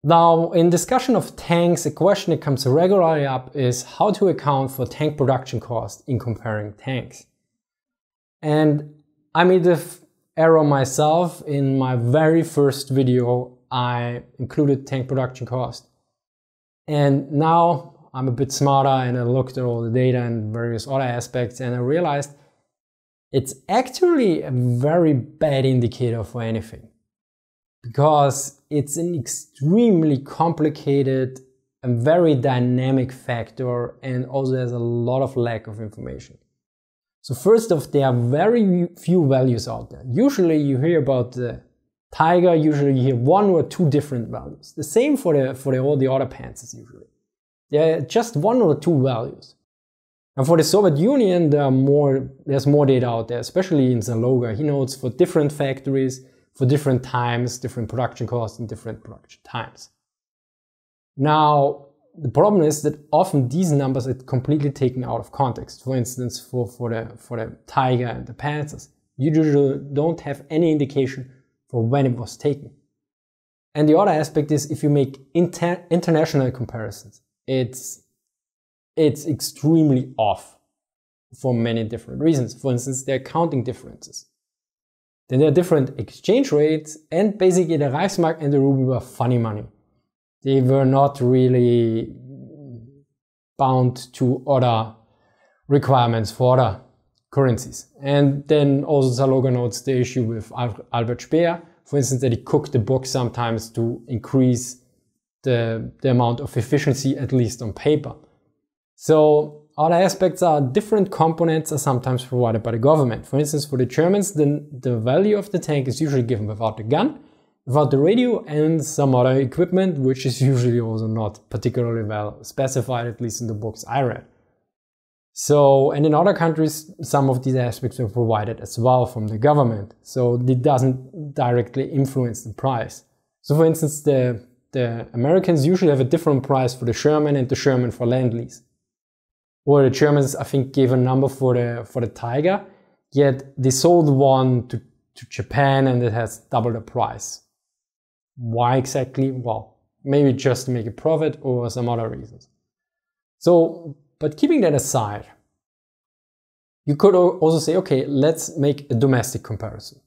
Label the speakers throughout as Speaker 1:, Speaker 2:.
Speaker 1: Now, in discussion of tanks, a question that comes regularly up is how to account for tank production cost in comparing tanks. And I made the error myself. In my very first video, I included tank production cost. And now I'm a bit smarter and I looked at all the data and various other aspects, and I realized it's actually a very bad indicator for anything, because it's an extremely complicated and very dynamic factor, and also there's a lot of lack of information. So first off, there are very few values out there. Usually you hear about the Tiger, usually you hear one or two different values. The same for all the other Panzers usually. There are just one or two values. And for the Soviet Union, there's more data out there, especially in Zaloga. He notes for different factories, for different times, different production costs and different production times. Now, the problem is that often these numbers are completely taken out of context. For instance, for the Tiger and the Panzers, you usually don't have any indication for when it was taken. And the other aspect is, if you make international comparisons, it's extremely off for many different reasons. For instance, there are counting differences. Then there are different exchange rates, and basically the Reichsmark and the ruble were funny money. They were not really bound to other requirements for other currencies. And then also Zaloga notes the issue with Albert Speer, for instance, that he cooked the books sometimes to increase the amount of efficiency, at least on paper. So other aspects are different components are sometimes provided by the government. For instance, for the Germans, the value of the tank is usually given without the gun, without the radio, and some other equipment, which is usually also not particularly well specified, at least in the books I read. So, and in other countries, some of these aspects are provided as well from the government. So it doesn't directly influence the price. So for instance, the Americans usually have a different price for the Sherman and the Sherman for Lend-Lease. Or the Germans, I think, gave a number for the Tiger, yet they sold one to Japan and it has double the price. Why exactly? Well, maybe just to make a profit or some other reasons. So, but keeping that aside, you could also say, okay, let's make a domestic comparison.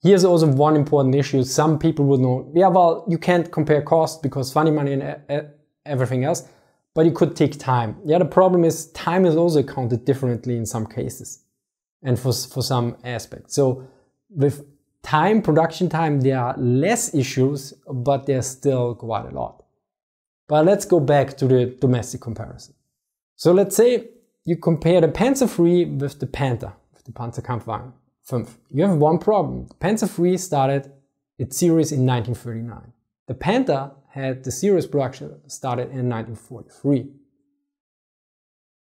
Speaker 1: Here's also one important issue. Some people would know, yeah, well, you can't compare cost because funny money and everything else, but you could take time. Yeah, the problem is time is also counted differently in some cases and for some aspects. So with time, production time, there are less issues, but there's still quite a lot. But let's go back to the domestic comparison. So let's say you compare the Panzer III with the Panther, with the Panzerkampfwagen 5. You have one problem. The Panzer III started its series in 1939. The Panther had the series production started in 1943.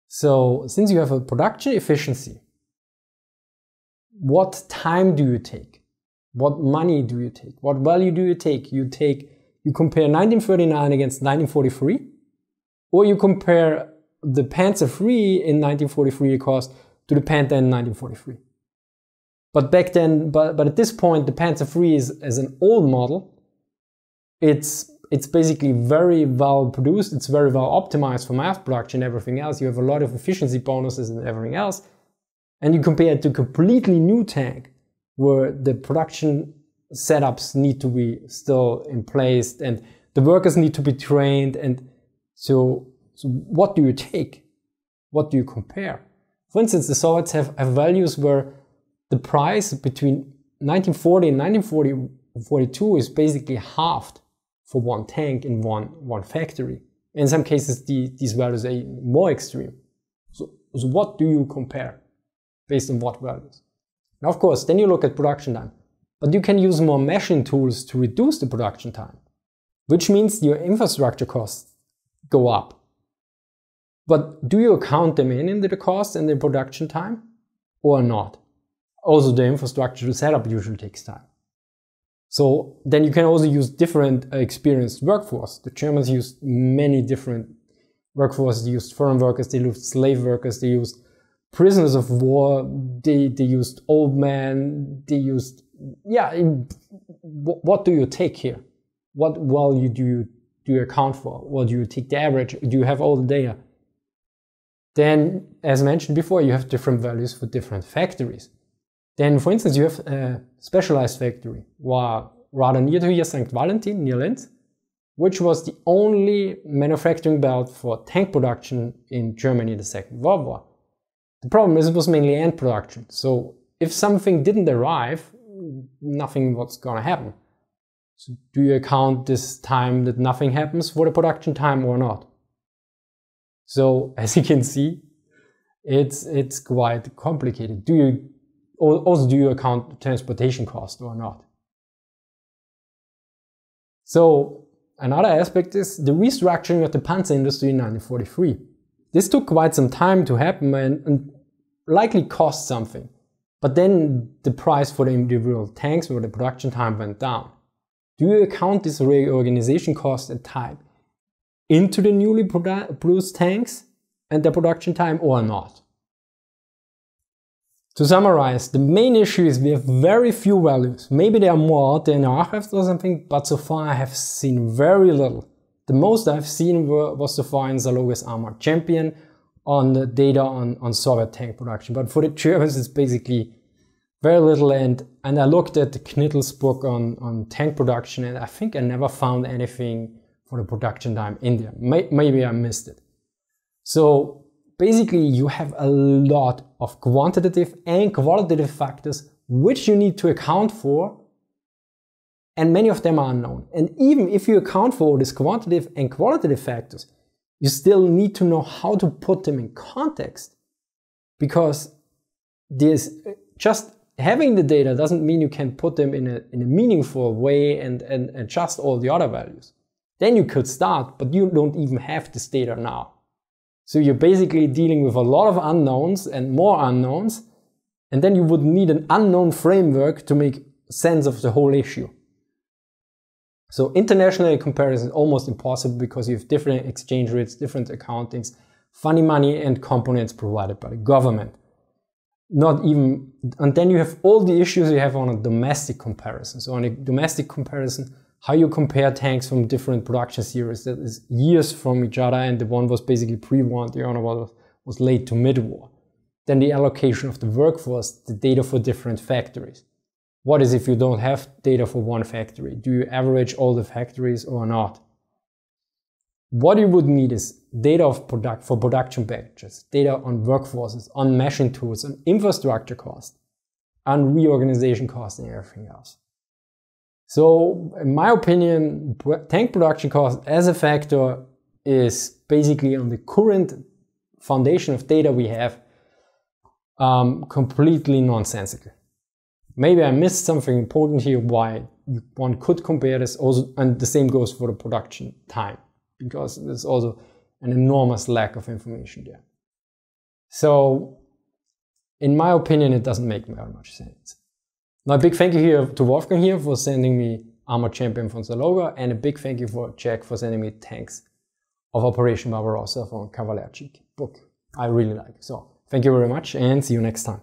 Speaker 1: So since you have a production efficiency, what time do you take? What money do you take? What value do you take? You compare 1939 against 1943, or you compare the Panzer III in 1943 cost to the Panther in 1943. But back then, but at this point, the Panzer III is as an old model. It's basically very well produced. It's very well optimized for mass production and everything else. You have a lot of efficiency bonuses and everything else. And you compare it to a completely new tank where the production setups need to be still in place and the workers need to be trained. And so what do you take? What do you compare? For instance, the Soviets have values where the price between 1940 and 1942 is basically halved for one tank in one factory. In some cases, these values are more extreme. So what do you compare based on what values? Now, of course, then you look at production time. But you can use more meshing tools to reduce the production time, which means your infrastructure costs go up. But do you count them in the cost and the production time or not? Also, the infrastructure setup usually takes time. So then you can also use different experienced workforce. The Germans used many different workforces. They used foreign workers, they used slave workers, they used prisoners of war, they used old men, they used, yeah, what do you take here? what value do you account for? What do you take the average? Do you have all the data? Then, as mentioned before, you have different values for different factories. Then, for instance, you have a specialized factory, rather near to here, St. Valentin, near Linz, which was the only manufacturing belt for tank production in Germany in the Second World War. The problem is it was mainly end production. So if something didn't arrive, nothing was gonna happen. So do you account this time that nothing happens for the production time or not? So as you can see, it's quite complicated. Do you account transportation cost or not? So another aspect is the restructuring of the Panzer industry in 1943. This took quite some time to happen and likely cost something. But then the price for the individual tanks or the production time went down. Do you account this reorganization cost and time into the newly produced tanks and their production time or not? To summarize, the main issue is we have very few values. Maybe there are more than archives or something, but so far I have seen very little. The most I've seen was so far in Zaloga's Armored Champion on the data on Soviet tank production. But for the Germans, it's basically very little. And I looked at the Knittle's book on tank production, and I think I never found anything for the production time in there. Maybe I missed it. So basically, you have a lot of quantitative and qualitative factors which you need to account for, and many of them are unknown. And even if you account for all these quantitative and qualitative factors, you still need to know how to put them in context, because just having the data doesn't mean you can put them in a meaningful way and adjust all the other values. Then you could start, but you don't even have this data now. So you're basically dealing with a lot of unknowns and more unknowns, and then you would need an unknown framework to make sense of the whole issue. So international comparison is almost impossible because you have different exchange rates, different accountings, funny money and components provided by the government. And then you have all the issues you have on a domestic comparison. So on a domestic comparison, how you compare tanks from different production series that is years from each other, and the one was basically pre-war and the other one was late to mid-war. Then the allocation of the workforce, the data for different factories. What is if you don't have data for one factory? Do you average all the factories or not? What you would need is data for production batches, data on workforces, on machine tools, on infrastructure cost, on reorganization cost and everything else. So in my opinion, tank production cost as a factor is basically on the current foundation of data we have completely nonsensical. Maybe I missed something important here why one could compare this also, and the same goes for the production time, because there's also an enormous lack of information there. So in my opinion, it doesn't make very much sense. Now a big thank you here to Wolfgang here for sending me Armored Champion from Zaloga, and a big thank you for Jack for sending me Tanks of Operation Barbarossa from Kavalerczyk book. I really like it. So thank you very much and see you next time.